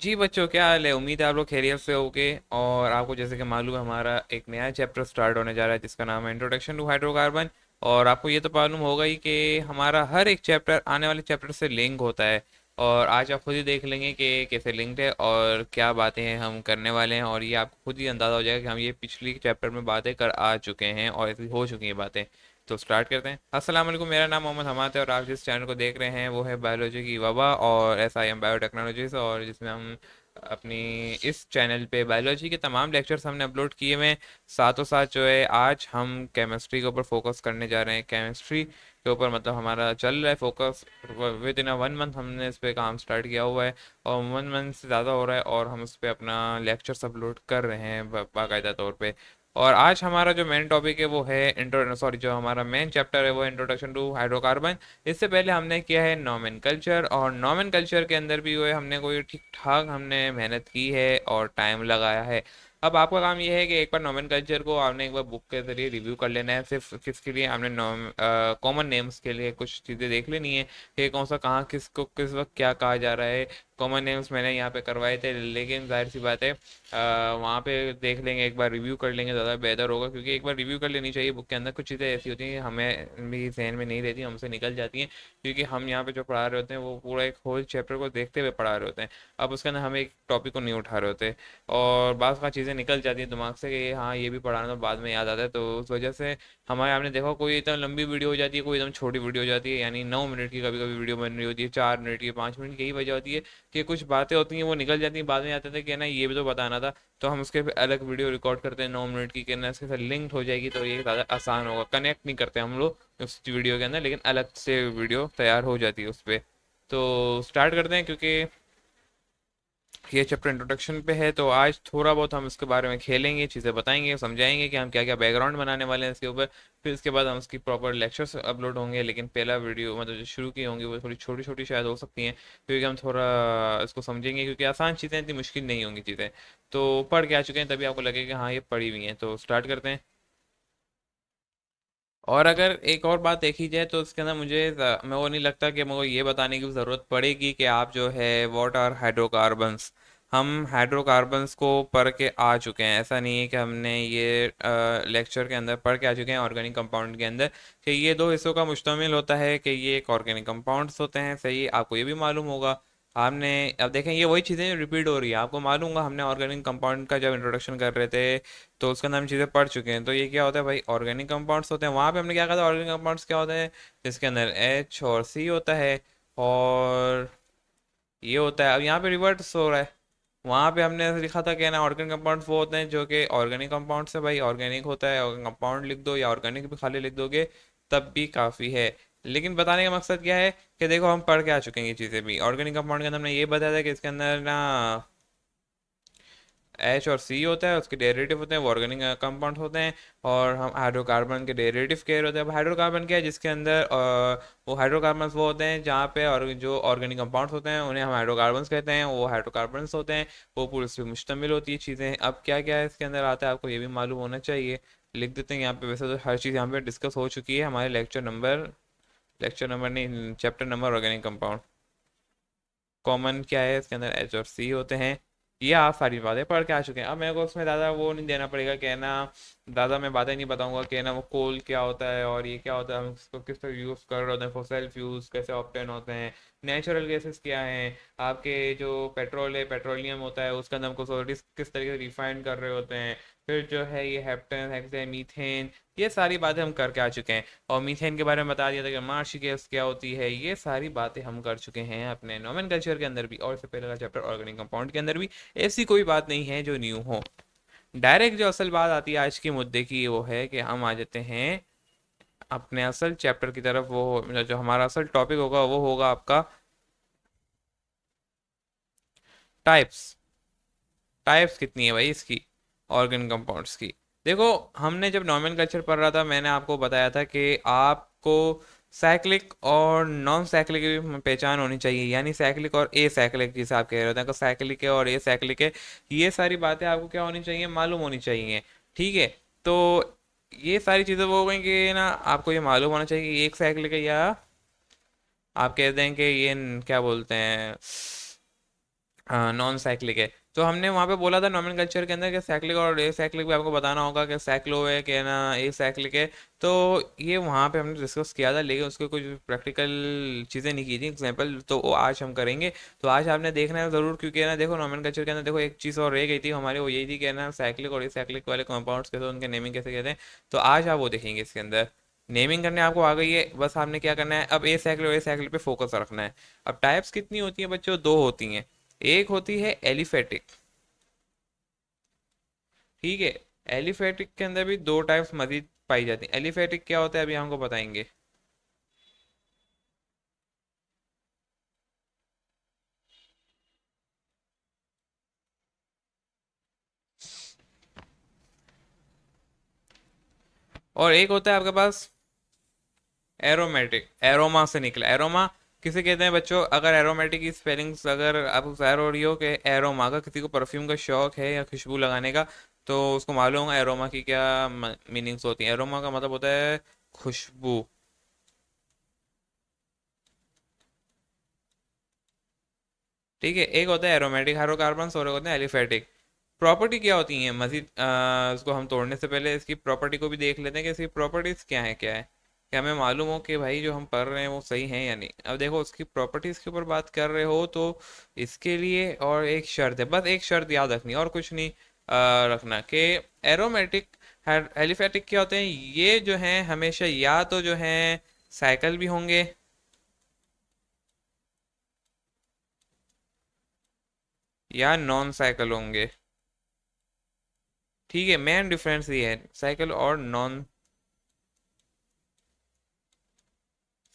जी बच्चों, क्या हाल है? उम्मीद है आप लोग खैरियत से होगे। और आपको जैसे कि मालूम है, हमारा एक नया चैप्टर स्टार्ट होने जा रहा है जिसका नाम है इंट्रोडक्शन टू हाइड्रोकार्बन। और आपको ये तो मालूम होगा ही कि हमारा हर एक चैप्टर आने वाले चैप्टर से लिंक होता है। और आज आप खुद ही देख लेंगे कि कैसे लिंक्ड है और क्या बातें हैं हम करने वाले हैं, और ये आपको खुद ही अंदाज़ा हो जाएगा कि हम ये पिछली चैप्टर में बातें कर आ चुके हैं और ऐसी हो चुकी हैं बातें। तो स्टार्ट करते हैं। अस्सलाम वालेकुम, मेरा नाम मोहम्मद हमाद है और आप जिस चैनल को देख रहे हैं वो है बायोलॉजी की वबा और SIM बायोटेक्नोलॉजीज, और जिसमें हम अपनी इस चैनल पे बायोलॉजी के तमाम लेक्चर्स हमने अपलोड किए हुए हैं। साथों साथ जो है आज हम केमिस्ट्री के ऊपर फोकस करने जा रहे हैं। केमिस्ट्री के ऊपर मतलब हमारा चल रहा है फोकस। विद इन 1 मंथ हमने इस पे काम स्टार्ट किया हुआ है और 1 मंथ से ज़्यादा हो रहा है, और हम इस पे अपना लेक्चर्स अपलोड कर रहे हैं बाकायदा तौर पे। और आज हमारा जो मेन टॉपिक है वो है इंट्रो सॉरी जो हमारा मेन चैप्टर है वो है इंट्रोडक्शन टू हाइड्रोकार्बन। इससे पहले हमने किया है नॉमेनकल्चर, और नॉमेनकल्चर के अंदर भी हुए हमने कोई ठीक ठाक हमने मेहनत की है और टाइम लगाया है। अब आपका काम ये है कि एक बार नॉमेनकल्चर को आपने एक बार बुक के जरिए रिव्यू कर लेना है। सिर्फ किसके लिए? आपने कॉमन नेम्स के लिए कुछ चीज़ें देख लेनी है कि कौन सा कहाँ किसको किस वक्त क्या कहा जा रहा है। कॉमन नेम्स मैंने यहाँ पे करवाए थे, लेकिन जाहिर सी बात है वहाँ पे देख लेंगे, एक बार रिव्यू कर लेंगे, ज़्यादा बेहतर होगा, क्योंकि एक बार रिव्यू कर लेनी चाहिए। बुक के अंदर कुछ चीज़ें ऐसी होती हैं हमें भी जहन में नहीं रहती, हमसे निकल जाती हैं, क्योंकि हम यहाँ पे जो पढ़ा रहे होते हैं वो पूरा एक होल चैप्टर को देखते हुए पढ़ा रहे होते हैं। अब उसके अंदर हम एक टॉपिक को नहीं उठा रहे होते, और बाज़ का चीज़ें निकल जाती हैं दिमाग से कि हाँ ये भी पढ़ाना, तो बाद में याद आता है। तो उस वजह से हमारे आपने देखा कोई एकदम लंबी वीडियो हो जाती है, कोई एकदम छोटी वीडियो हो जाती है, यानी 9 मिनट की कभी कभी वीडियो बन रही होती है, 4 मिनट की, 5 मिनट की। यही वजह होती है कि कुछ बातें होती हैं वो निकल जाती हैं, बाद में आते थे कि ना ये भी तो बताना था। तो हम उसके अलग वीडियो रिकॉर्ड करते हैं 9 मिनट की, कि ना इसके साथ लिंक्ड हो जाएगी तो ये ज़्यादा आसान होगा। कनेक्ट नहीं करते हम लोग उस वीडियो के अंदर, लेकिन अलग से वीडियो तैयार हो जाती है उस पर। तो स्टार्ट करते हैं, क्योंकि ये चैप्टर इंट्रोडक्शन पे है। तो आज थोड़ा बहुत हम इसके बारे में खेलेंगे, चीज़ें बताएंगे, समझाएंगे कि हम क्या क्या बैकग्राउंड बनाने वाले हैं इसके ऊपर। फिर इसके बाद हम उसकी प्रॉपर लेक्चर्स अपलोड होंगे, लेकिन पहला वीडियो मतलब जो शुरू की होंगी वो थोड़ी छोटी छोटी शायद हो सकती हैं, क्योंकि हम थोड़ा इसको समझेंगे, क्योंकि आसान चीज़ें इतनी मुश्किल नहीं होंगी चीज़ें। तो पढ़ के आ चुके हैं तभी आपको लगेगा कि हाँ ये पढ़ी हुई हैं। तो स्टार्ट करते हैं। और अगर एक और बात देखी जाए तो इसके अंदर मुझे मैं वो नहीं लगता कि मुझे ये बताने की ज़रूरत पड़ेगी कि आप जो है व्हाट आर हाइड्रोकार्बन्स। हम हाइड्रोकार्बन्स को पढ़ के आ चुके हैं। ऐसा नहीं है कि हमने ये लेक्चर के अंदर पढ़ के आ चुके हैं ऑर्गेनिक कंपाउंड के अंदर, कि ये दो हिस्सों का मुश्तमिल होता है, कि ये एक ऑर्गेनिक कंपाउंड्स होते हैं। सही, आपको ये भी मालूम होगा। आपने अब देखें ये वही चीज़ें रिपीट हो रही है, आपको मालूम होगा हमने ऑर्गेनिक कंपाउंड का जब इंट्रोडक्शन कर रहे थे तो उसके अंदर हम चीज़ें पढ़ चुके हैं। तो ये क्या होता है भाई? ऑर्गेनिक कंपाउंड्स होते हैं। वहाँ पे हमने क्या कहा था? ऑर्गेनिक कंपाउंड्स क्या होता है? जिसके अंदर H और C होता है, और ये होता है। अब यहाँ पे रिवर्स हो रहा है। वहाँ पे हमने लिखा था कि ना ऑर्गेनिक कंपाउंड्स वो होते हैं जो कि ऑर्गेनिक कंपाउंड से भाई ऑर्गेनिक होता है। ऑर्गेनिक कंपाउंड लिख दो या ऑर्गेनिक भी खाली लिख दोगे तब भी काफ़ी है। लेकिन बताने का मकसद क्या है कि देखो हम पढ़ के आ चुके हैं ये चीज़ें भी। ऑर्गेनिक कंपाउंड के अंदर हमने ये बताया था कि इसके अंदर ना H और C होता है, उसके डेरिवेटिव होते हैं, वो ऑर्गेनिक कंपाउंड होते हैं। और हम हाइड्रोकार्बन के डेरिवेटिव कह रहे होते हैं। अब हाइड्रोकार्बन क्या है? जिसके अंदर वो हाइड्रोकार्बन वो होते हैं जहाँ पे और जो ऑर्गेनिक कंपाउंड्स होते हैं उन्हें हम हाइड्रोकार्बन्स कहते हैं, वो हाइड्रोकार्बन्स होते हैं। वो पूरे इस पे मुश्तमिल होती है चीज़ें। अब क्या क्या है इसके अंदर आता है आपको ये भी मालूम होना चाहिए। लिख देते हैं यहाँ पे। वैसे तो हर चीज़ यहाँ पे डिस्कस हो चुकी है हमारे लेक्चर नंबर नहीं, chapter number organic compound. Common क्या है इसके अंदर? H और C होते हैं। ये आप सारी बातें पढ़ के आ चुके हैं। अब मेरे को उसमें ज़्यादा वो नहीं देना पड़ेगा कि है ना, ज़्यादा मैं बातें नहीं बताऊंगा कि है ना वो कोल क्या होता है और ये क्या होता है, हम इसको किस तरह यूज़ कर रहे होते हैं, फॉसिल फ्यूल्स कैसे ऑप्टेन होते हैं, नेचुरल गैसेस क्या हैं, आपके जो पेट्रोल है पेट्रोलियम होता है उसका अंदर हमको किस तरीके से रिफाइन कर रहे होते हैं। फिर जो है ये हेप्टेन हेक्सेन मीथेन, ये सारी बातें हम करके आ चुके हैं। और मीथेन के बारे में बता दिया था कि मार्श गैस क्या होती है। ये सारी बातें हम कर चुके हैं अपने नोमेनकल्चर के अंदर भी, और इससे पहले का चैप्टर ऑर्गेनिक कंपाउंड के अंदर भी। ऐसी कोई बात नहीं है जो न्यू हो। डायरेक्ट जो असल बात आती है आज के मुद्दे की वो है कि हम आ जाते हैं अपने असल चैप्टर की तरफ। वो जो हमारा असल टॉपिक होगा वो होगा आपका टाइप्स। टाइप्स कितनी है भाई इसकी, ऑर्गेनिक कंपाउंड्स की? देखो, हमने जब नॉमेनक्लेचर पढ़ रहा था मैंने आपको बताया था कि आपको साइक्लिक और नॉन साइक्लिक की भी पहचान होनी चाहिए, यानी साइक्लिक और ए साइक्लिक जिसे आप कह रहे होते हैं, साइक्लिक है और ए साइक्लिक है। ये सारी बातें आपको क्या होनी चाहिए? मालूम होनी चाहिए। ठीक है? तो ये सारी चीज़ें वो हो गई कि ना आपको ये मालूम होना चाहिए कि एक साइक्लिक है, या आप कहते हैं कि ये क्या बोलते हैं, हाँ नॉन साइक्लिक है। तो हमने वहाँ पे बोला था नोमेनक्लेचर के अंदर कि साइक्लिक और ए साइक्लिक भी आपको बताना होगा कि साइक्लो है कि ना ए साइक्लिक है। तो ये वहाँ पे हमने डिस्कस किया था, लेकिन उसको कुछ प्रैक्टिकल चीज़ें नहीं की थी एग्जाम्पल, तो वो आज हम करेंगे। तो आज आपने देखना है ज़रूर, क्योंकि है ना देखो नोमेनक्लेचर के अंदर देखो एक चीज़ और रह गई थी हमारी, वो यही थी कि है ना साइक्लिक और ए साइक्लिक वाले कॉम्पाउंड्स कैसे, उनके नेमिंग कैसे कहते हैं। तो आज आप वो देखेंगे इसके अंदर। नेमिंग करने आपको आ गई है, बस आपने क्या करना है, अब ए साइक्लिक और ए साइक्लिक पे फोकस रखना है। अब टाइप्स कितनी होती हैं बच्चों, दो होती हैं। एक होती है एलिफेटिक, ठीक है। एलिफेटिक के अंदर भी दो टाइप्स मजीद पाई जाती हैं। एलिफेटिक क्या होता है अभी हमको बताएंगे। और एक होता है आपके पास एरोमेटिक, एरोमा से निकला एरोमा। किसे कहते हैं बच्चों, अगर एरोमेटिक की स्पेलिंग्स अगर आपको ज़ाहिर हो रही हो कि एरोमा का, किसी को परफ्यूम का शौक है या खुशबू लगाने का, तो उसको मालूम होगा एरोमा की क्या मीनिंग्स होती हैं। एरोमा का मतलब होता है खुशबू, ठीक है। एक होता है एरोमेटिक हाइड्रोकार्बन्स और एक होता है एलिफेटिक। प्रॉपर्टी क्या होती है मजीद, इसको हम तोड़ने से पहले इसकी प्रॉपर्टी को भी देख लेते हैं कि इसकी प्रॉपर्टीज क्या है, क्या है, क्या हमें मालूम हो कि भाई जो हम पढ़ रहे हैं वो सही है या नहीं। अब देखो उसकी प्रॉपर्टीज के ऊपर बात कर रहे हो तो इसके लिए और एक शर्त है, बस एक शर्त याद रखनी और कुछ नहीं रखना कि एरोमेटिक एलिफेटिक क्या होते हैं, ये जो हैं हमेशा या तो जो हैं साइकिल भी होंगे या नॉन साइकिल होंगे, ठीक है। मेन डिफरेंस ये है साइकिल और नॉन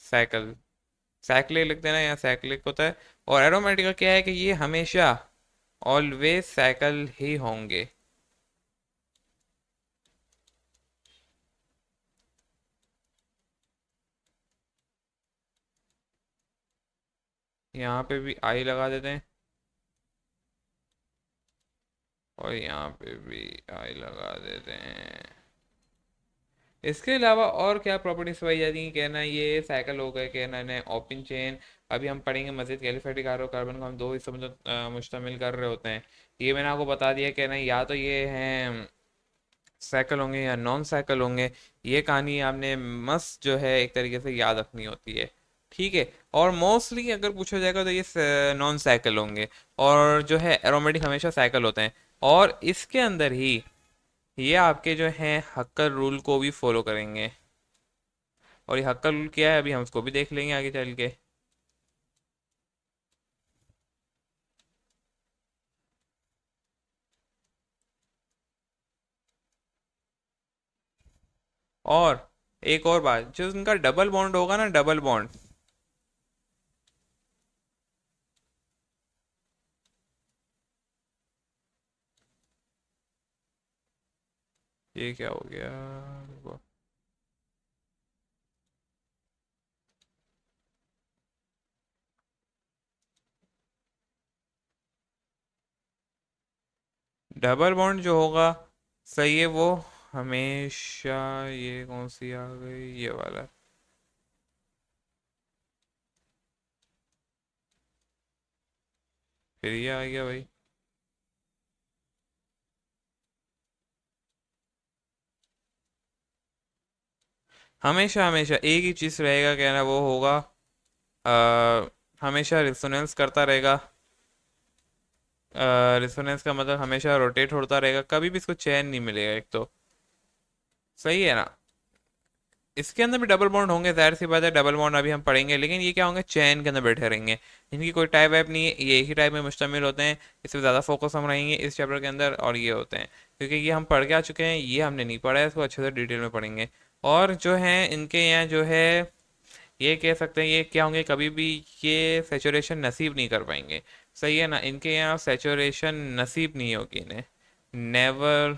साइकिल। साइक्लिक लिख देना या साइक्लिक होता है। और एरोमेटिक का क्या है कि ये हमेशा ऑलवेज साइकिल ही होंगे। यहाँ पे भी आई लगा देते हैं और यहाँ पे भी आई लगा देते हैं। इसके अलावा और क्या प्रॉपर्टीज पाई जाती हैं, कहना ये साइकिल हो गए, कहना है ओपन चेन। अभी हम पढ़ेंगे मजीद एलिफेटिक हाइड्रोकार्बन को हम दो हिस्सों में मुश्तमिल कर रहे होते हैं। ये मैंने आपको बता दिया, कहना या तो ये हैं साइकिल होंगे या नॉन साइकिल होंगे। ये कहानी आपने मस्त जो है एक तरीके से याद रखनी होती है, ठीक है। और मोस्टली अगर पूछा जाएगा तो ये नॉन साइकिल होंगे, और जो है एरोमेटिक हमेशा साइकिल होते हैं। और इसके अंदर ही ये आपके जो हैं हक्कर रूल को भी फॉलो करेंगे। और ये हक्कर रूल क्या है अभी हम उसको भी देख लेंगे आगे चल के। और एक और बात, जो उनका डबल बॉन्ड होगा ना, डबल बॉन्ड, ये क्या हो गया, डबल बॉन्ड जो होगा सही है वो हमेशा, ये कौन सी आ गई, ये वाला, फिर ये आ गया भाई। हमेशा हमेशा एक ही चीज़ रहेगा, कहना वो होगा हमेशा रिसोनेंस करता रहेगा। रिसोनेंस का मतलब हमेशा रोटेट होता रहेगा, कभी भी इसको चैन नहीं मिलेगा एक तो, सही है ना। इसके अंदर भी डबल बॉन्ड होंगे, जाहिर सी बात है डबल बॉन्ड अभी हम पढ़ेंगे, लेकिन ये क्या होंगे, चैन के अंदर बैठे रहेंगे। इनकी कोई टाइप वाइप नहीं है, ये एक ही टाइप में मुश्तमिल होते हैं। इस पर ज़्यादा फोकस हम रहेंगे इस चैप्टर के अंदर, और ये होते हैं क्योंकि ये हम पढ़ के आ चुके हैं, ये हमने नहीं पढ़ा है, इसको अच्छे से डिटेल में पढ़ेंगे। और जो है इनके यहाँ जो है ये कह सकते हैं ये क्या होंगे, कभी भी ये सेचुरेशन नसीब नहीं कर पाएंगे, सही है ना। इनके यहाँ सेचुरेशन नसीब नहीं होगी इन्हें, नेवर।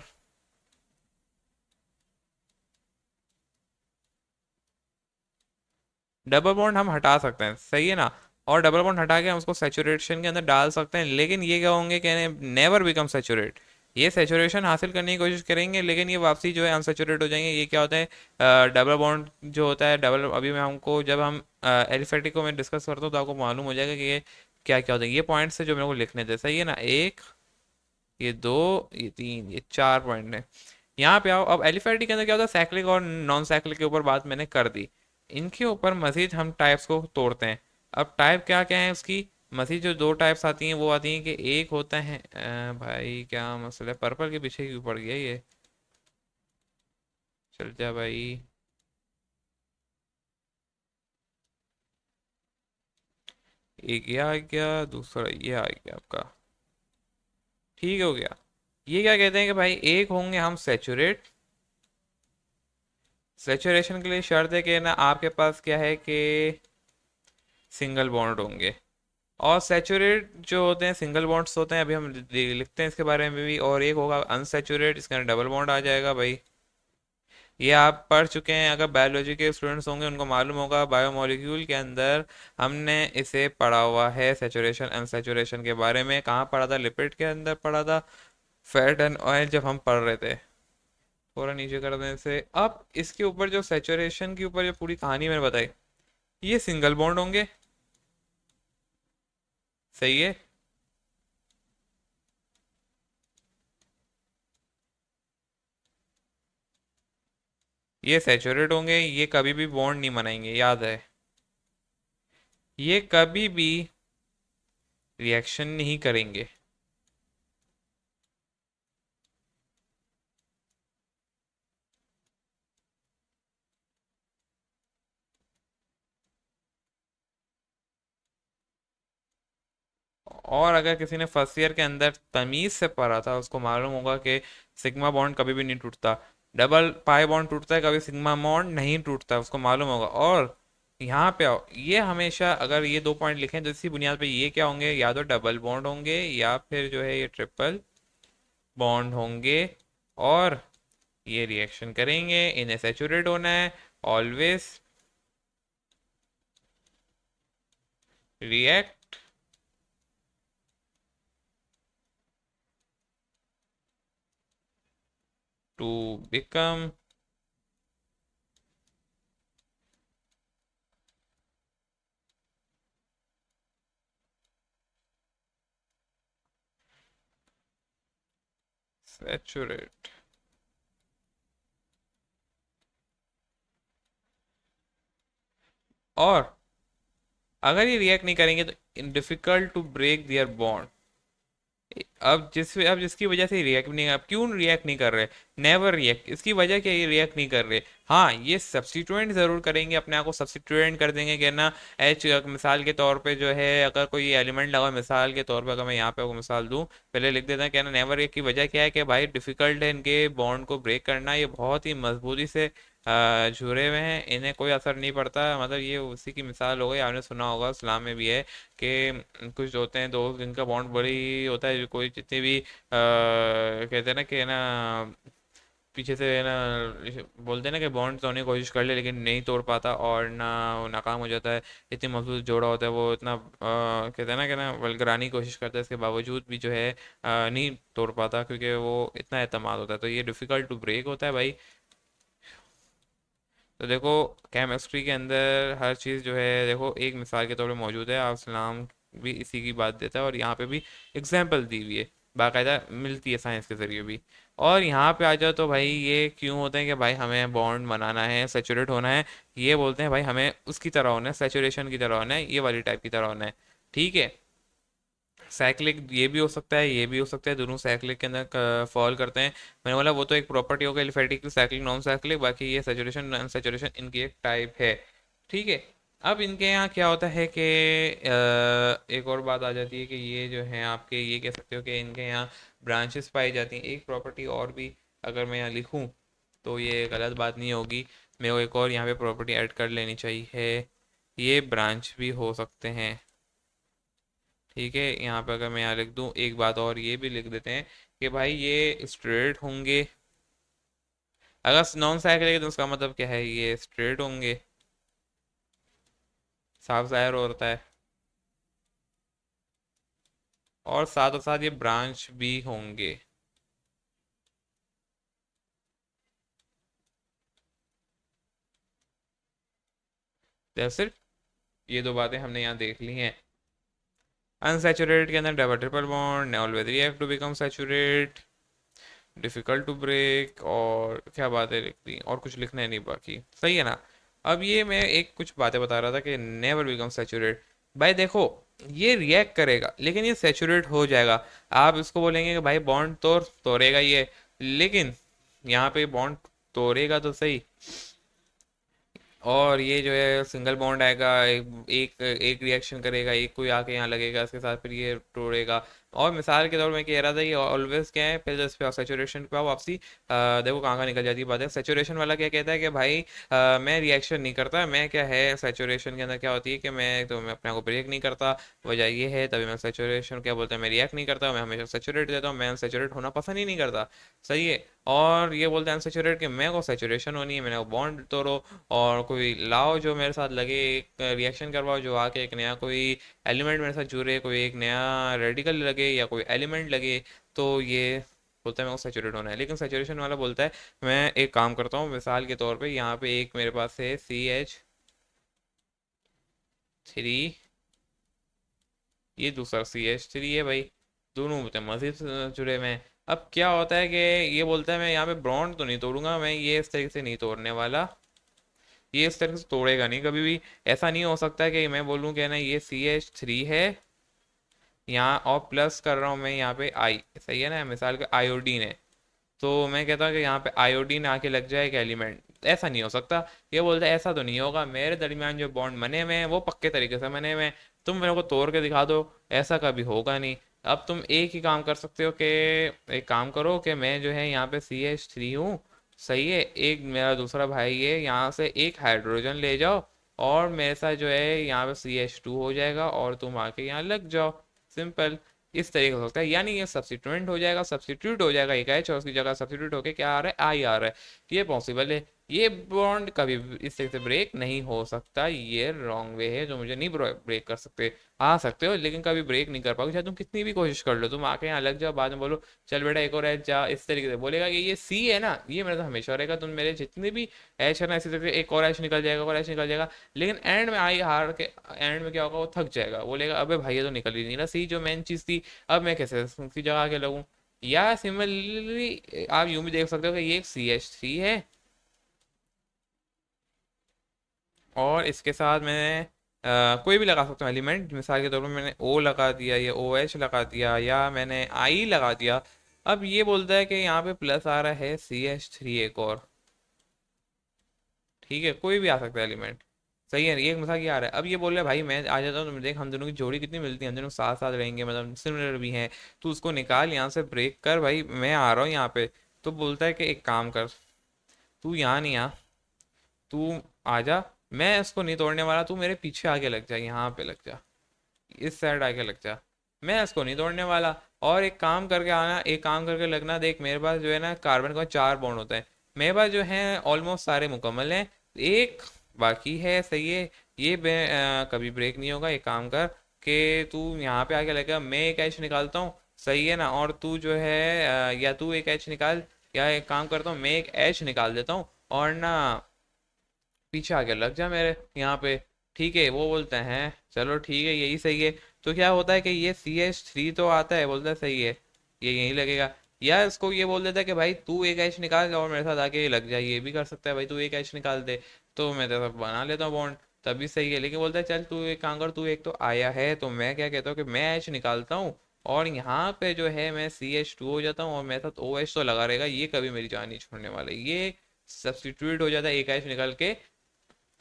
डबल बॉन्ड हम हटा सकते हैं, सही है ना। और डबल बॉन्ड हटा के हम उसको सेचुरेशन के अंदर डाल सकते हैं, लेकिन ये क्या होंगे कहने, नेवर बिकम सेचुरेट। ये सेचुरेशन हासिल करने की कोशिश करेंगे, लेकिन ये वापसी जो है अनसेचुरेट हो जाएंगे। ये क्या होता है, डबल बॉन्ड जो होता है, डबल, अभी मैं हमको जब हम एलिफेटिक को मैं डिस्कस करता हूँ तो आपको मालूम हो जाएगा कि ये क्या क्या होते हैं ये पॉइंट्स है जो मेरे को लिखने थे, सही है ना। एक, ये दो, ये तीन, ये चार पॉइंट है। यहाँ पे आओ, अब एलिफेटिक के अंदर क्या होता है, साइक्लिक और नॉन साइक्लिक के ऊपर बात मैंने कर दी। इनके ऊपर मजीद हम टाइप्स को तोड़ते हैं। अब टाइप क्या क्या है उसकी, मजीद जो दो टाइप्स आती हैं वो आती हैं कि एक होता है भाई क्या मसला है, पर्पल के पीछे क्यों पड़ गया ये, चल जा भाई। एक ये आ गया, दूसरा ये आ गया आपका, ठीक हो गया। ये क्या कहते हैं कि भाई एक होंगे हम सेचुरेट, सेचुरेशन के लिए शर्त है कि ना आपके पास क्या है कि सिंगल बॉन्ड होंगे। और सेचुरेट जो होते हैं सिंगल बॉन्ड्स होते हैं, अभी हम लिखते हैं इसके बारे में भी। और एक होगा अनसेचुरेट, इसके अंदर डबल बॉन्ड आ जाएगा भाई। ये आप पढ़ चुके हैं, अगर बायोलॉजी के स्टूडेंट्स होंगे उनको मालूम होगा, बायोमोलिक्यूल के अंदर हमने इसे पढ़ा हुआ है, सेचुरेशन अनसेचुरेशन के बारे में। कहाँ पढ़ा था, लिपिड के अंदर पढ़ा था, फैट एंड ऑयल जब हम पढ़ रहे थे। थोड़ा नीचे कर देने से, अब इसके ऊपर जो सेचुरेशन के ऊपर जो पूरी कहानी मैंने बताई, ये सिंगल बॉन्ड होंगे, सही है। ये सैचुरेट होंगे, ये कभी भी बॉन्ड नहीं बनाएंगे, याद है। ये कभी भी रिएक्शन नहीं करेंगे। और अगर किसी ने फर्स्ट ईयर के अंदर तमीज से पढ़ा था उसको मालूम होगा कि सिग्मा बॉन्ड कभी भी नहीं टूटता, डबल पाई बॉन्ड टूटता है, कभी सिग्मा बॉन्ड नहीं टूटता, उसको मालूम होगा। और यहाँ पे आओ, ये हमेशा अगर ये दो पॉइंट लिखें तो इसी बुनियाद पे ये क्या होंगे, या तो डबल बॉन्ड होंगे या फिर जो है ये ट्रिपल बॉन्ड होंगे। और ये रिएक्शन करेंगे, इन्हें सेचुरेट होना है, always react to become saturate। और अगर ये रिएक्ट नहीं करेंगे तो difficult to break their bond. अब जिसकी वजह से रिएक्ट नहीं, अब क्यों रिएक्ट नहीं कर रहे, नेवर रिएक्ट, इसकी वजह क्या है, ये रिएक्ट नहीं कर रहे। हाँ, ये सब्स्टिट्यूएंट जरूर करेंगे, अपने आप को सब्स्टिट्यूएंट कर देंगे कि ना एच, मिसाल के तौर पे जो है अगर कोई एलिमेंट लगा, मिसाल के तौर पे अगर मैं यहाँ पे आपको मिसाल दूँ, पहले लिख देता है क्या ना नेवर रिएक्ट की वजह क्या है कि भाई डिफिकल्ट है इनके बॉन्ड को ब्रेक करना, ये बहुत ही मजबूती से जुड़े हुए हैं, इन्हें कोई असर नहीं पड़ता। मतलब ये उसी की मिसाल हो गई, आपने सुना होगा इस्लाम में भी है कि कुछ होते हैं दोस्त जिनका बॉन्ड बड़ी होता है, जो कोई जितने भी कहते हैं ना कि ना पीछे से ना बोलते हैं ना कि बॉन्ड तोड़ने की कोशिश कर ले लेकिन नहीं तोड़ पाता और ना वो नाकाम हो जाता है। इतनी मजबूत जोड़ा होता है वो, इतना कहते हैं ना कि ना बलगराने की कोशिश करता है, इसके बावजूद भी जो है नहीं तोड़ पाता क्योंकि वो इतना एतमाद होता है। तो ये डिफ़िकल्ट टू ब्रेक होता है भाई। तो देखो, केमिस्ट्री के अंदर हर चीज़ जो है देखो एक मिसाल के तौर पे मौजूद है, आप सलाम भी इसी की बात देता है और यहाँ पे भी एग्जाम्पल दी हुई है, बाकायदा मिलती है साइंस के ज़रिए भी। और यहाँ पे आ जाओ तो भाई ये क्यों होते हैं कि भाई हमें बॉन्ड बनाना है, सेचुरेट होना है, ये बोलते हैं भाई हमें उसकी तरह होना है, सेचुरेशन की तरह होना है, ये वाली टाइप की तरह होना है, ठीक है। साइक्लिक ये भी हो सकता है, ये भी हो सकता है, दोनों साइक्लिक के अंदर फॉल करते हैं। मैंने बोला वो तो एक प्रॉपर्टी हो गई एलिफेटिक, साइक्लिक नॉन साइक्लिक, बाकी ये सैचुरेशन नॉन सैचुरेशन इनकी एक टाइप है, ठीक है। अब इनके यहाँ क्या होता है कि एक और बात आ जाती है कि ये जो है आपके, ये कह सकते हो कि इनके यहाँ ब्रांचेस पाई जाती हैं। एक प्रॉपर्टी और भी अगर मैं यहाँ लिखूँ तो ये गलत बात नहीं होगी, मेरे को एक और यहाँ पे प्रॉपर्टी ऐड कर लेनी चाहिए, ये ब्रांच भी हो सकते हैं, ठीक है। यहाँ पे अगर मैं यहाँ लिख दूँ एक बात और ये भी लिख देते हैं कि भाई ये स्ट्रेट होंगे, अगर नॉन साइक्लिक है तो उसका मतलब क्या है, ये स्ट्रेट होंगे, साफ जाहिर होता है। और साथ साथ ये ब्रांच भी होंगे। दैट्स इट, ये दो बातें हमने यहाँ देख ली हैं। अनसैचुरेटेड के अंदर double triple bond always react to become saturate, difficult to break, और क्या बातें लिख दी, और कुछ लिखना है नहीं बाकी, सही है ना। अब ये मैं एक कुछ बातें बता रहा था कि नेवर बिकम सैचुरेट। भाई देखो, ये रिएक्ट करेगा लेकिन ये सैचुरेट हो जाएगा। आप इसको बोलेंगे कि भाई बॉन्ड तोड़ेगा ये, लेकिन यहाँ पे बॉन्ड तोड़ेगा तो सही, और ये जो है सिंगल बॉन्ड आएगा, एक रिएक्शन करेगा, एक कोई आके यहाँ लगेगा इसके साथ, फिर ये तोड़ेगा। और मिसाल के तौर में कह रहा था, ये ऑलवेज क्या है, पहले इस पे सेचुरेशन पे आओ वापसी। देखो कहाँ कहाँ निकल जाती है बात है। सेचुरेशन वाला क्या कहता है कि भाई मैं रिएक्शन नहीं करता, मैं क्या है सेचुरेशन के अंदर क्या होती है कि मैं अपने आप को ब्रेक नहीं करता, वजह ये है, तभी मैं सेचुरेशन क्या बोलते हैं, मैं रिएक्ट नहीं करता, मैं हमेशा सेचुरेट देता हूँ, मैं सेचुरेट होना पसंद ही नहीं करता। सही है। और ये बोलते हैं अनसेचुरेट कि मेरे को सेचुरेशन होनी है, मैंने वो बॉन्ड तोड़ो, और कोई लाओ जो मेरे साथ लगे, एक रिएक्शन करवाओ जो आके एक नया कोई एलिमेंट मेरे साथ जुड़े, कोई एक नया रेडिकल लगे या कोई एलिमेंट लगे, तो ये बोलता है मेरे को सेचुरेट होना है। लेकिन सेचुरेशन वाला बोलता है मैं एक काम करता हूँ, मिसाल के तौर पे यहाँ पे एक मेरे पास है CH3, ये दूसरा CH3 है भाई, दोनों होते हैं मजीद जुड़े हुए हैं। अब क्या होता है कि ये बोलता है मैं यहाँ पे बॉन्ड तो नहीं तोड़ूंगा, मैं ये इस तरीके से नहीं तोड़ने वाला, ये इस तरह से तोड़ेगा नहीं कभी भी। ऐसा नहीं हो सकता कि मैं बोलूँ कि ना ये CH3 है यहाँ, और प्लस कर रहा हूँ मैं यहाँ पे आई, सही है ना, मिसाल के आयोडीन है, तो मैं कहता हूँ कि यहाँ पे आयोडीन आके लग जाए एक एलिमेंट, ऐसा नहीं हो सकता। ये बोलता है ऐसा तो नहीं होगा, मेरे दरमियान जो बॉन्ड बने हुए हैं वो पक्के तरीके से बने हुए हैं, तुम मेरे को तोड़ के दिखा दो, ऐसा कभी होगा नहीं। अब तुम एक ही काम कर सकते हो कि एक काम करो कि मैं जो है यहाँ पे CH3 हूँ, सही है, एक मेरा दूसरा भाई है, यहाँ से एक हाइड्रोजन ले जाओ, और मेरे साथ जो है यहाँ पे CH2 हो जाएगा, और तुम आके यहाँ लग जाओ, सिंपल। इस तरीके से हो सकता है, यानी ये सब्सिट्यूएंट हो जाएगा, सब्सिट्यूट हो जाएगा एक एच, और उसकी जगह सब्सिट्यूट होके क्या आ रहा है, आई आ रहा है। ये पॉसिबल है। ये बॉन्ड कभी भी इस तरीके से ब्रेक नहीं हो सकता, ये रॉन्ग वे है जो मुझे नहीं ब्रेक कर सकते। आ सकते हो लेकिन कभी ब्रेक नहीं कर पाओगे, चाहे तुम कितनी भी कोशिश कर लो, तुम आके यहाँ लग जाओ, बाद में बोलो चल बेटा एक और एच जा, इस तरीके से बोलेगा कि ये सी है ना, ये मेरे तो हमेशा रहेगा, तुम मेरे जितने भी एच है ना, इसी तरीके से एक और एच निकल जाएगा, और एच निकल जाएगा, लेकिन एंड में आई हार के एंड में क्या होगा, वो थक जाएगा, बोलेगा अबे भाई ये तो निकल ही नहीं रहा, सी जो मेन चीज़ थी, अब मैं कैसे उसकी जगह आके लगूं। या सिमिलरली आप यूं भी देख सकते हो कि ये एक CH3 है, और इसके साथ मैं कोई भी लगा सकता हूँ एलिमेंट, मिसाल के तौर पर मैंने O लगा दिया, या OH लगा दिया, या मैंने I लगा दिया। अब ये बोलता है कि यहाँ पे प्लस आ रहा है CH3 एक और, ठीक है, कोई भी आ सकता है एलिमेंट, सही है, ये एक मजाक ये आ रहा है। अब ये बोल रहा है भाई मैं आ जाता हूँ, तुम देख हम दोनों की जोड़ी कितनी मिलती है, हम दोनों साथ साथ रहेंगे, मतलब सिमिलर भी हैं, तू उसको निकाल यहाँ से, ब्रेक कर भाई, मैं आ रहा हूँ यहाँ पे। तो बोलता है कि एक काम कर, तू यहाँ नहीं आ, तू आजा, मैं इसको नहीं तोड़ने वाला, तू मेरे पीछे आके लग जा, यहाँ पे लग जा, इस साइड आके लग जा, मैं इसको नहीं तोड़ने वाला। और एक काम करके आना, एक काम करके लगना, देख मेरे पास जो है ना कार्बन का 4 बॉन्ड होता है, मेरे पास जो है ऑलमोस्ट सारे मुकम्मल हैं, एक बाकी है, सही है, ये कभी ब्रेक नहीं होगा। एक काम कर कि तू यहाँ पे आके लगेगा, मैं एक एच निकालता हूँ, सही है ना, और तू जो है या तू एक एच निकाल, या एक काम करता हूँ मैं एक एच निकाल देता हूँ, और ना पीछे आके लग जा मेरे यहाँ पे, ठीक है। वो बोलते हैं चलो ठीक है यही सही है। तो क्या होता है कि ये CH3 तो आता है, बोलता है सही है, ये यहीं लगेगा। या इसको ये बोल देता है कि भाई तू एक एच निकाल और मेरे साथ आके लग जा, ये भी कर सकता है, भाई तू एक एच निकाल दे तो मैं तेरे साथ बना लेता हूँ बॉन्ड, तभी सही है। लेकिन बोलता है चल तू एक काम कर, तू एक तो आया है, तो मैं क्या कहता हूँ कि मैं एच निकालता हूँ, और यहाँ पे जो है मैं CH2 हो जाता हूँ, और मेरे साथ OH तो लगा रहेगा, ये कभी मेरी जान नहीं छोड़ने वाला, ये सब्सटीट्यूट हो जाता है एक एच निकल के,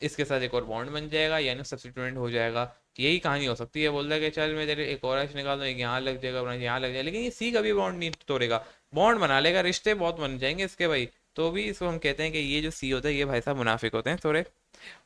इसके साथ एक और बॉन्ड बन जाएगा, यानी सब्सिट्यूएंट हो जाएगा। यही कहानी हो सकती है। बोलता है कि चल मैं तेरे एक और एच निकाल दूँ, एक यहाँ लग जाएगा, वरना यहाँ लग जाएगा, लेकिन ये सी कभी बॉन्ड नहीं तोड़ेगा, बॉन्ड बना लेगा, रिश्ते बहुत बन जाएंगे इसके भाई। तो भी इसको हम कहते हैं कि ये जो सी होता है, ये भाई साहब मुनाफिक होते हैं थोड़े,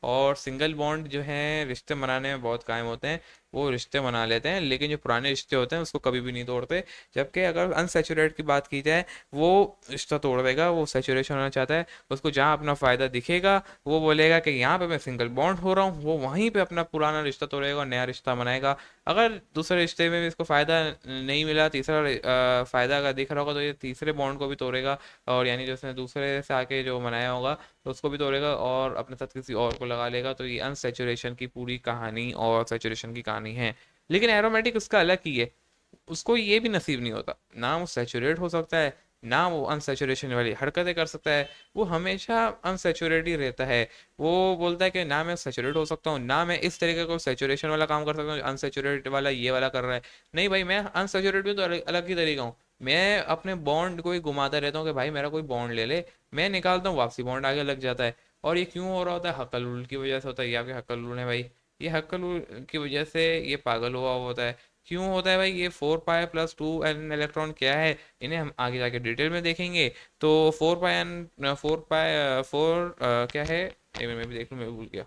और सिंगल बॉन्ड जो है रिश्ते बनाने में बहुत कायम होते हैं, वो रिश्ते बना लेते हैं, लेकिन जो पुराने रिश्ते होते हैं उसको कभी भी नहीं तोड़ते। जबकि अगर अनसेचुरेट की बात की जाए, वो रिश्ता तोड़ देगा, वो सेचुरेशन होना चाहता है, उसको जहाँ अपना फ़ायदा दिखेगा वो बोलेगा कि यहाँ पे मैं सिंगल बॉन्ड हो रहा हूँ, वो वहीं पे अपना पुराना रिश्ता तोड़ेगा और नया रिश्ता बनाएगा। अगर दूसरे रिश्ते में भी इसको फ़ायदा नहीं मिला, तीसरा फ़ायदा अगर दिख रहा होगा, तो ये तीसरे बॉन्ड को भी तोड़ेगा, और यानी जो उसने दूसरे से आके जो बनाया होगा तो उसको भी तोड़ेगा और अपने साथ किसी और को लगा लेगा। तो ये अनसेचुरेशन की पूरी कहानी और सेचुरेशन की कहानी है। लेकिन एरोमेटिक उसका अलग ही है, उसको ये भी नसीब नहीं होता, ना वो सैचुरेट हो सकता है, ना वो अनसैचुरेशन वाली हरकतें कर सकता है, वो हमेशा अनसैचुरेट ही रहता है। वो बोलता है कि ना मैं सैचुरेट हो सकता हूँ, ना मैं इस तरीके का सैचुरेशन वाला काम कर सकता हूँ, अनसैचुरेट वाला ये वाला कर रहा है। नहीं भाई, मैं अनसैचुरेट भी तो अलग अलग ही तरीका हूँ। मैं अपने बॉन्ड को ही घुमाता रहता हूँ कि भाई मेरा कोई बॉन्ड ले ले, मैं निकालता हूँ, वापसी बॉन्ड आगे लग जाता है। और ये क्यों हो रहा होता है? हक्कल की वजह से होता है। ये आपके हक्कल है भाई, ये हक्कल की वजह से ये पागल हुआ होता है। क्यों होता है भाई? ये 4 पाई + 2 एन इलेक्ट्रॉन क्या है, इन्हें हम आगे जाके डिटेल में देखेंगे। तो 4 पाई क्या है, एक मिनट मैं भी देख लूँ, मैं भी भूल गया।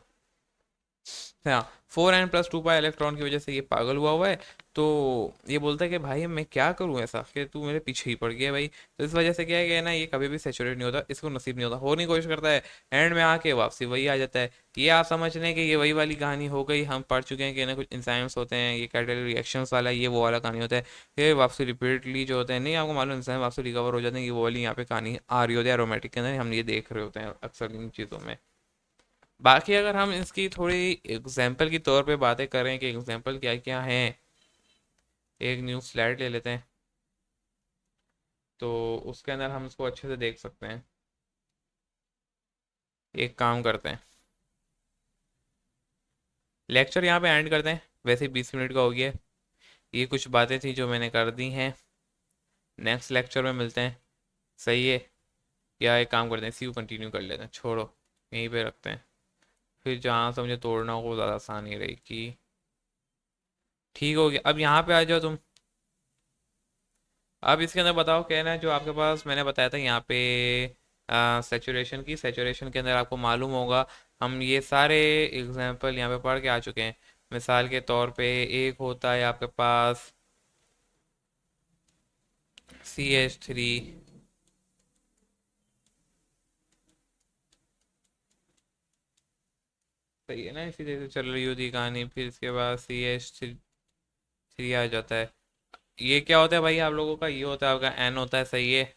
हाँ, 4n + 2 पाई इलेक्ट्रॉन की वजह से ये पागल हुआ हुआ है। तो ये बोलता है कि भाई मैं क्या करूँ ऐसा कि तू मेरे पीछे ही पड़ गया भाई। तो इस वजह से क्या है कि ना, ये कभी भी सेचुरेट नहीं होता, इसको नसीब नहीं होता, होने की कोशिश करता है, एंड में आके वापसी वही आ जाता है। ये आप समझ लें कि ये वही वाली कहानी हो गई, हम पढ़ चुके हैं कि ना कुछ इंजाइम्स होते हैं, ये कैटालिटिक रिएक्शंस वाला, ये वो वाला कहानी होता है। ये वापसी रिपीटली जो होते हैं, नहीं आपको मालूम, इंसान वापसी रिकवर हो जाते हैं, ये वो वाली यहाँ पे कहानी आ रही होती है एरोमेटिक के अंदर, हम ये देख रहे होते हैं अक्सर इन चीज़ों में। बाकी अगर हम इसकी थोड़ी एग्जाम्पल के तौर पे बातें करें कि एग्जाम्पल क्या क्या हैं, एक न्यू स्लाइड ले लेते हैं, तो उसके अंदर हम इसको अच्छे से देख सकते हैं। एक काम करते हैं, लेक्चर यहाँ पे एंड करते हैं, वैसे ही 20 मिनट का हो गया है। ये कुछ बातें थी जो मैंने कर दी हैं, नेक्स्ट लेक्चर में मिलते हैं। सही है? या एक काम करते हैं, सी यू कंटिन्यू कर लेते हैं, छोड़ो यहीं पे रखते हैं, फिर जहाँ से मुझे तोड़ना हो वो ज़्यादा आसानी रहेगी। ठीक हो गया, अब यहाँ पे आ जाओ तुम। अब इसके अंदर बताओ क्या है ना, जो आपके पास मैंने बताया था यहाँ पे सेचुरेशन की, सेचुरेशन के अंदर आपको मालूम होगा, हम ये सारे एग्जांपल यहाँ पे पढ़ के आ चुके हैं। मिसाल के तौर पे एक होता है आपके पास CH3, सही है ना, इसी तरह से चल रही होती है कहानी, फिर इसके बाद CH3 आ जाता है। ये क्या होता है भाई आप लोगों का? ये होता है आपका N होता है, सही है,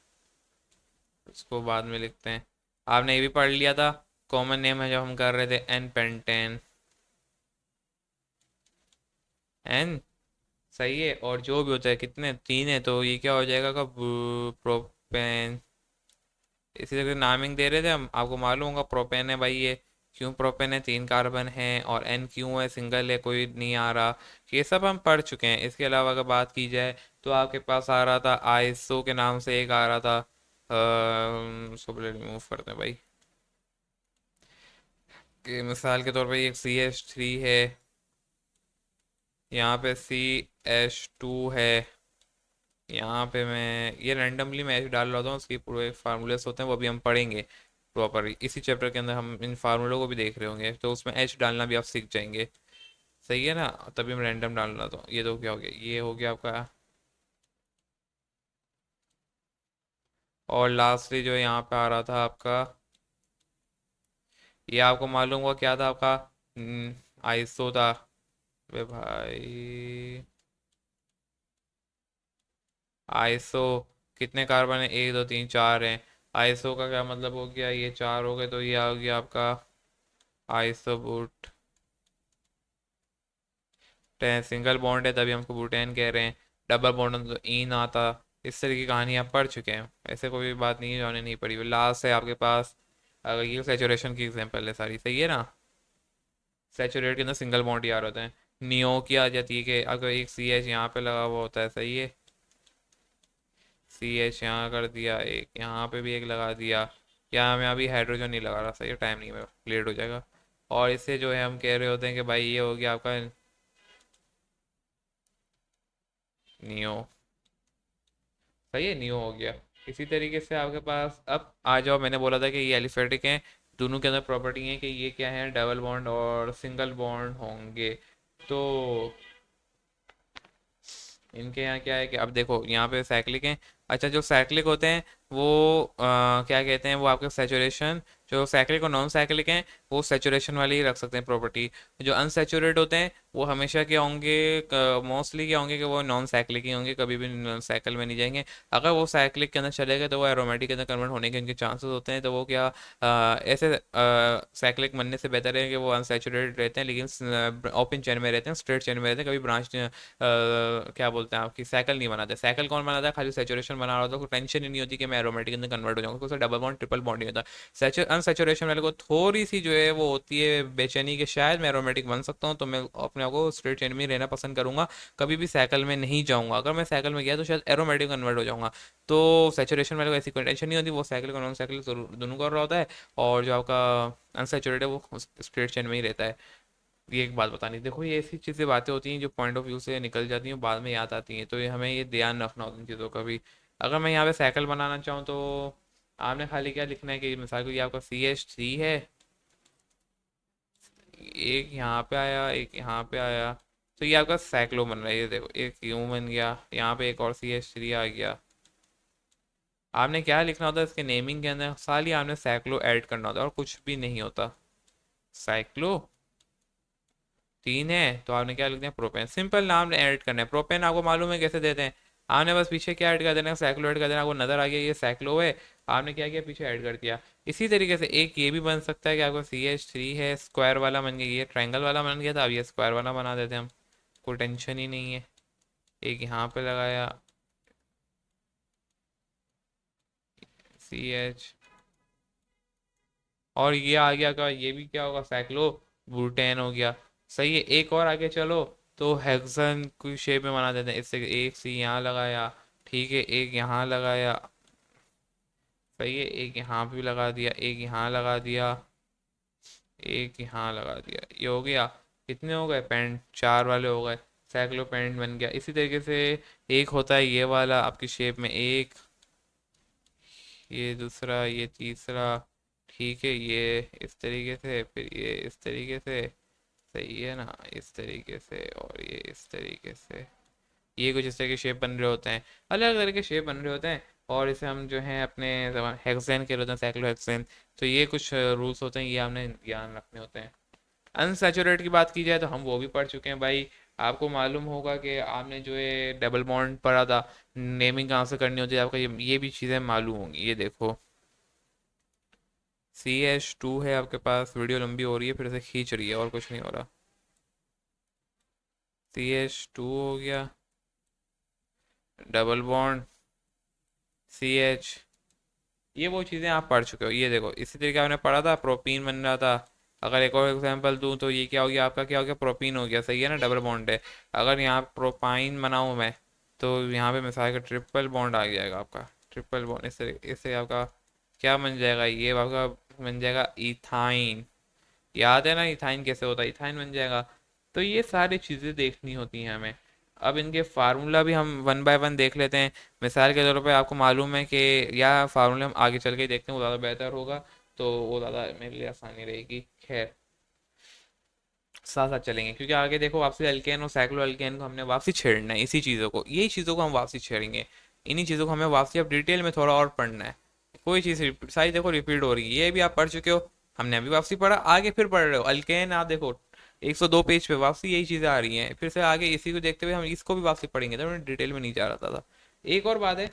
उसको बाद में लिखते हैं। आपने ये भी पढ़ लिया था, कॉमन नेम है जब हम कर रहे थे, एन पेंटेन, एन, सही है। और जो भी होता है, कितने, 3 है, तो ये क्या हो जाएगा का, प्रोपेन। इसी तरह नामिंग दे रहे थे हम, आपको मालूम होगा प्रोपेन है भाई ये। क्यों प्रोपेन है? 3 कार्बन है, और एन क्यों है? सिंगल है, कोई नहीं आ रहा। ये सब हम पढ़ चुके हैं। इसके अलावा अगर बात की जाए, तो आपके पास आ रहा था आइसो के नाम से एक आ रहा था, उसको पहले रिमूव करते हैं भाई, कि मिसाल के तौर पे एक CH3 है, यहाँ पे CH2 है, यहाँ पे मैं ये रैंडमली मैं डाल रहा हूँ, उसकी पूरे फार्मूलेस होते हैं, वो भी हम पढ़ेंगे प्रॉपर, इसी चैप्टर के अंदर हम इन फार्मूलों को भी देख रहे होंगे, तो उसमें H डालना भी आप सीख जाएंगे। सही है ना? तभी हम रैंडम डाल रहा था। ये तो क्या हो गया, ये हो गया आपका। और लास्टली जो यहाँ पे आ रहा था आपका, ये आपको मालूम हुआ क्या था आपका, आइसो था। वे भाई, आइसो कितने कार्बन है? 1 2 3 4 हैं। आइसो का क्या मतलब हो गया, ये 4 हो गए, तो ये आ गया आपका आइसो बूट। सिंगल बॉन्ड है तभी हमको बुटेन कह रहे हैं, डबल बॉन्ड तो ईन आता। इस तरह की कहानी आप पढ़ चुके हैं, ऐसे कोई बात नहीं है जो हमने नहीं पढ़ी हुई। लास्ट है आपके पास, अगर ये सैचुरेशन की एग्जांपल है सारी, सही है ना? सैचुरेट के अंदर सिंगल बॉन्ड यार होते हैं। नियो की आ जाती है कि अगर एक CH यहाँ पे लगा हुआ होता है, सही है, CH यहाँ कर दिया, एक यहाँ पे भी एक लगा दिया, यहाँ मैं अभी हाइड्रोजन नहीं लगा रहा, सही है, टाइम नहीं है, लेट हो जाएगा। और इससे जो है हम कह रहे होते हैं कि भाई ये हो गया आपका नियो, सही है, नियो हो गया। इसी तरीके से आपके पास अब आ जाओ, मैंने बोला था कि ये एलिफेटिक हैं, दोनों के अंदर प्रॉपर्टी है कि ये क्या है, डबल बॉन्ड और सिंगल बॉन्ड होंगे। तो इनके यहाँ क्या है कि अब देखो यहाँ पे साइक्लिक हैं, अच्छा, जो साइक्लिक होते हैं वो क्या कहते हैं, वो आपके सेचुरेशन, जो साइक्लिक और नॉन साइक्लिक हैं वो सेचुरेशन वाली ही रख सकते हैं प्रॉपर्टी। जो अनसेचुरेट होते हैं वो हमेशा क्या होंगे, मोस्टली क्या होंगे कि वो नॉन साइक्लिक ही होंगे, कभी भी साइकिल में नहीं जाएंगे। अगर वो साइक्लिक के अंदर चले गए तो वो एरोमेटिक के अंदर कन्वर्ट होने के उनके चांसेस होते हैं, तो वो क्या ऐसे साइक्लिक बनने से बेहतर है कि वो अनसेचुरेटेड रहते हैं लेकिन ओपन चेन में रहते हैं, स्ट्रेट चेन में रहते हैं, कभी ब्रांच क्या बोलते हैं आपकी साइकिल नहीं बनाते। साइकिल कौन बनाता है, खाली सेचुरेशन बना रहा होता है, कोई टेंशन ही नहीं होती कि मैं एरोमेटिक के अंदर कन्वर्ट हो जाऊंगा, कोई डबल बॉन्ड ट्रिपल बॉन्ड नहीं होता। अनसेचुरेशन वाले को थोड़ी सी जो है वो होती है बेचैनी कि शायद मैं एरोमेटिक बन सकता हूँ, तो मैं अपने आप को स्ट्रेट चेन में ही रहना पसंद करूंगा, कभी भी साइकिल में नहीं जाऊंगा। अगर मैं साइकिल में गया तो शायद एरोमेटिक कन्वर्ट हो जाऊंगा। तो सेचुरेशन वाले को ऐसी कोई टेंशन नहीं होती, वो साइकिल को नॉन साइकिल दोनों कर रहा होता है। और जो आपका अनसेचुरेटेड है वो स्ट्रेट चेन में ही रहता है। ये एक बात बतानी, देखो ये ऐसी चीज़ें बातें होती हैं जो पॉइंट ऑफ व्यू से निकल जाती हैं, बाद में याद आती हैं, तो ये हमें ये ध्यान रखना होता है इन चीज़ों का भी। अगर मैं यहाँ पे साइकिल बनाना चाहूँ तो आपने खाली क्या लिखना है कि मिसाल को ये आपका CH3 है, एक यहाँ पे आया, एक यहाँ पे आया, तो ये आपका साइक्लो बन रहा है। ये देखो एक यूं बन गया, यहाँ पे एक और CH3 आ गया। आपने क्या लिखना होता है इसके नेमिंग के अंदर, साली आपने साइक्लो ऐड करना होता है और कुछ भी नहीं होता। साइक्लो 3 है तो आपने क्या लिख दिया, प्रोपेन। सिंपल नाम ऐड करना है। प्रोपेन आपको मालूम है कैसे देते हैं, आपने बस पीछे क्या ऐड कर देना, साइक्लो ऐड कर देना, आपको नजर आ गया ये साइक्लो है, आपने क्या किया पीछे ऐड कर दिया। इसी तरीके से एक ये भी बन सकता है कि आपका CH3 है, स्क्वायर वाला बन गया, ये ट्रायंगल वाला बन गया था, अब ये स्क्वायर वाला बना देते हैं हम, कोई टेंशन ही नहीं है। एक यहाँ पे लगाया, CH, और ये आ गया का, ये भी क्या होगा, साइक्लो ब्यूटेन हो गया। सही है, एक और आगे चलो, तो हेक्सान की शेप में बना देते हैं। इससे एक सी यहाँ लगाया, ठीक है, एक यहाँ लगाया, सही है, एक यहाँ भी लगा दिया, एक यहाँ लगा दिया, एक यहाँ लगा दिया, ये हो गया। कितने हो गए पेंट, 4 वाले हो गए, साइक्लो पेंट बन गया। इसी तरीके से एक होता है ये वाला आपकी शेप में, एक, ये दूसरा, ये तीसरा, ठीक है, ये इस तरीके से, फिर ये इस तरीके से, सही है ना, इस तरीके से, और ये इस तरीके से। ये कुछ इस तरह के शेप बन रहे होते हैं, अलग अलग तरह के शेप बन रहे होते हैं, और इसे हम जो है अपने हेक्सेन के होते हैं, साइक्लो हेक्सेन। तो ये कुछ रूल्स होते हैं, ये हमने ध्यान रखने होते हैं। अनसैचुरेट की बात की जाए तो हम वो भी पढ़ चुके हैं भाई। आपको मालूम होगा कि आपने जो है डबल बॉन्ड पढ़ा था, नेमिंग कहाँ से करनी होती है आपका, ये भी चीज़ें मालूम होंगी। ये देखो CH2 है आपके पास, वीडियो लंबी हो रही है फिर से खींच रही है, और कुछ नहीं हो रहा। CH2 हो गया, डबल बॉन्ड, CH, ये वो चीज़ें आप पढ़ चुके हो। ये देखो इसी तरीके आपने पढ़ा था, प्रोपीन बन रहा था। अगर एक और एग्जांपल दूं तो ये क्या हो गया आपका, क्या हो गया, प्रोपीन हो गया, सही है ना, डबल बॉन्ड है। अगर यहाँ प्रोपाइन बनाऊं मैं, तो यहाँ पे मिसाल का ट्रिपल बॉन्ड आ जाएगा आपका, ट्रिपल बॉन्ड, इससे आपका क्या बन जाएगा, ये आपका बन जाएगा इथाइन। याद है ना इथाइन कैसे होता है, इथाइन बन जाएगा। तो ये सारी चीज़ें देखनी होती हैं हमें। अब इनके फार्मूला भी हम वन बाय वन देख लेते हैं। मिसाल के तौर पे आपको मालूम है कि, या फार्मूले हम आगे चल के देखते हैं वो ज़्यादा बेहतर होगा, तो वो ज़्यादा मेरे लिए आसानी रहेगी। खैर, साथ साथ चलेंगे क्योंकि आगे देखो वापसी अल्केन और साइक्लो अल्केन को हमने वापसी छेड़ना है, इसी चीज़ों को, यही चीज़ों को हम वापसी छेड़ेंगे। इन्हीं चीज़ों को हमें वापसी अब डिटेल में थोड़ा और पढ़ना है। कोई चीज़ सारी देखो रिपीट हो रही है, ये भी आप पढ़ चुके हो, हमने अभी वापसी पढ़ा, आगे फिर पढ़ रहे हो अल्केन, आप देखो 102 पेज पे वापसी यही चीज़ें आ रही हैं, फिर से आगे इसी को देखते हुए हम इसको भी वापसी पढ़ेंगे, तो मैं डिटेल में नहीं जा रहा था। एक और बात है,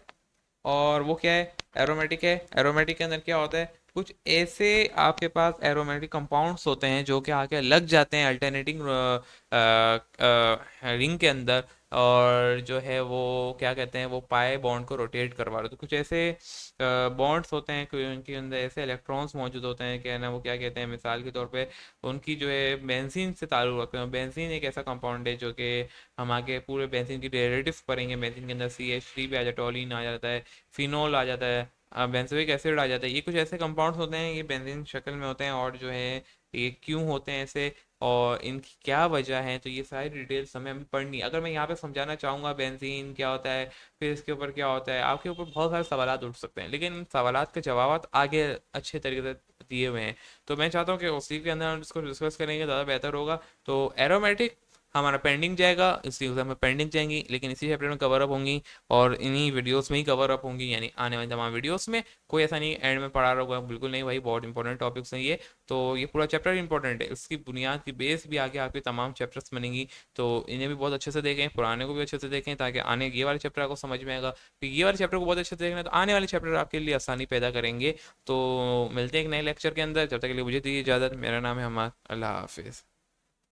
और वो क्या है, एरोमेटिक है। एरोमेटिक के अंदर क्या होता है, कुछ ऐसे आपके पास एरोमेटिक कंपाउंड्स होते हैं जो कि आके लग जाते हैं अल्टरनेटिंग रिंग के अंदर, और जो है वो क्या कहते हैं, वो पाए बॉन्ड को रोटेट करवा रहे, तो कुछ ऐसे बॉन्ड्स होते हैं कि उनके अंदर ऐसे इलेक्ट्रॉन्स मौजूद होते हैं, क्या है ना, वो क्या कहते हैं, मिसाल के तौर पे उनकी जो है बेंजीन से ताल्लुक रखते हैं। बेंजीन एक ऐसा कंपाउंड है जो कि हम आगे पूरे बेंजीन की डेरिवेटिव्स पढ़ेंगे। बेंजीन के अंदर CH3 भी आ जाता है, टोलिन आ जाता है, फिनोल आ जाता है, बेंजोइक एसिड आ जाता है। ये कुछ ऐसे कंपाउंड्स होते हैं, ये बेंजीन शक्ल में होते हैं, और जो है ये क्यों होते हैं ऐसे, और इनकी क्या वजह है, तो ये सारी डिटेल्स हमें अभी पढ़नी है। अगर मैं यहाँ पे समझाना चाहूँगा बेंजीन क्या होता है, फिर इसके ऊपर क्या होता है, आपके ऊपर बहुत सारे सवालात उठ सकते हैं, लेकिन इन सवालात के जवाब आगे अच्छे तरीके से दिए हुए हैं। तो मैं चाहता हूँ कि उसी के अंदर हम इसको डिस्कस करेंगे, ज़्यादा बेहतर होगा। तो एरोमेटिक हमारा पेंडिंग जाएगा, इसलिए हमें पेंडिंग जाएंगी, लेकिन इसी चैप्टर में कवर अप होंगी और इन्हीं वीडियोस में ही कवर अप होंगी, यानी आने वाले तमाम वीडियोस में। कोई ऐसा नहीं एंड में पढ़ा रहा होगा, बिल्कुल नहीं भाई, बहुत इंपॉर्टेंट टॉपिक्स हैं ये। तो ये पूरा चैप्टर इंपॉर्टेंट है, इसकी बुनियाद की बेस भी आगे आपके तमाम चैप्टर्स बनेंगी। तो इन्हें भी बहुत अच्छे से देखें, पुराने को भी अच्छे से देखें, ताकि आने ये वाले चैप्टर आपको समझ में आएगा। तो ये वाले चैप्टर को बहुत अच्छे से देखना, तो आने वाले चैप्टर आपके लिए आसानी पैदा करेंगे। तो मिलते हैं एक नए लेक्चर के अंदर, जब तक के लिए मुझे दीजिए इजाज़त। मेरा नाम है हमाद, अल्लाह हाफिज़।